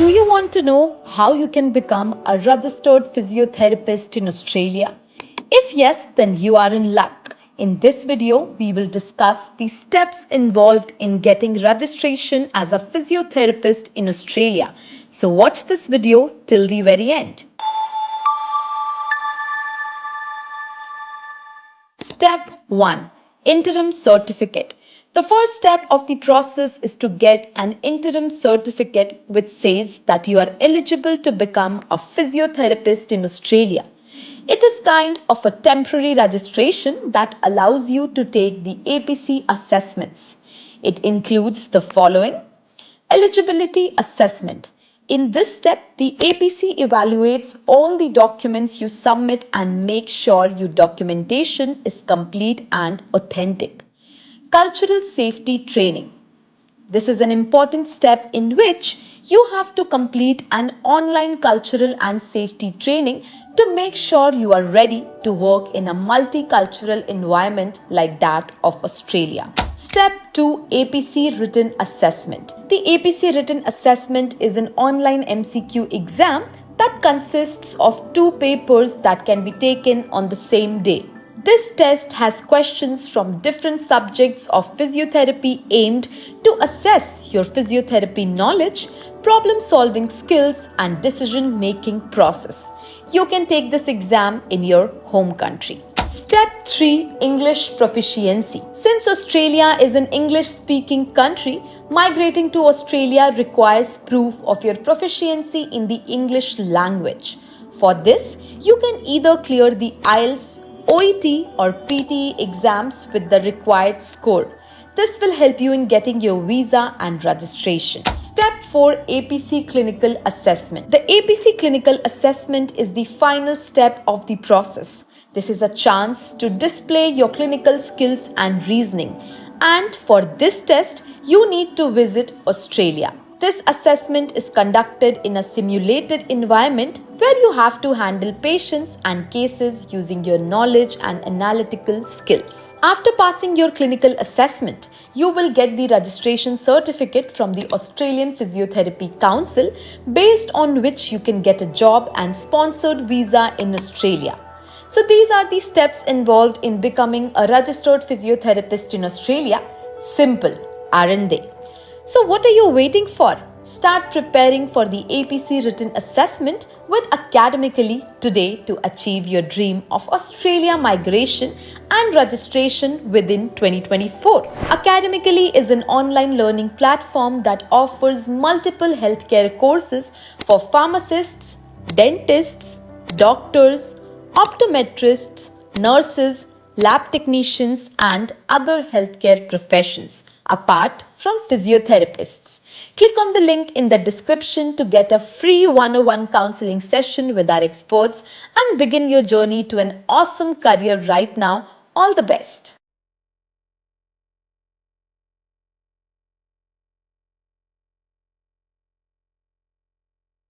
Do you want to know how you can become a registered physiotherapist in Australia? If yes, then you are in luck. In this video, we will discuss the steps involved in getting registration as a physiotherapist in Australia. So watch this video till the very end. Step 1. Interim Certificate. The first step of the process is to get an interim certificate which says that you are eligible to become a physiotherapist in Australia. It is kind of a temporary registration that allows you to take the APC assessments. It includes the following: Eligibility Assessment. In this step, the APC evaluates all the documents you submit and makes sure your documentation is complete and authentic. Cultural Safety Training. This is an important step in which you have to complete an online cultural and safety training to make sure you are ready to work in a multicultural environment like that of Australia. Step 2. APC Written Assessment. The APC Written Assessment is an online MCQ exam that consists of 2 papers that can be taken on the same day. This test has questions from different subjects of physiotherapy aimed to assess your physiotherapy knowledge, problem-solving skills, and decision-making process. You can take this exam in your home country. Step 3. English Proficiency. Since Australia is an English-speaking country, migrating to Australia requires proof of your proficiency in the English language. For this, you can either clear the IELTS, OET or PTE exams with the required score. This will help you in getting your visa and registration. Step 4. APC Clinical Assessment. The APC Clinical Assessment is the final step of the process. This is a chance to display your clinical skills and reasoning. And for this test, you need to visit Australia. This assessment is conducted in a simulated environment where you have to handle patients and cases using your knowledge and analytical skills. After passing your clinical assessment, you will get the registration certificate from the Australian Physiotherapy Council, based on which you can get a job and sponsored visa in Australia. So these are the steps involved in becoming a registered physiotherapist in Australia. Simple, aren't they? So what are you waiting for? Start preparing for the APC Written Assessment with Academically today to achieve your dream of Australia migration and registration within 2024. Academically is an online learning platform that offers multiple healthcare courses for pharmacists, dentists, doctors, optometrists, nurses, lab technicians, and other healthcare professions, apart from physiotherapists. Click on the link in the description to get a free 101 counseling session with our experts and begin your journey to an awesome career right now. All the best.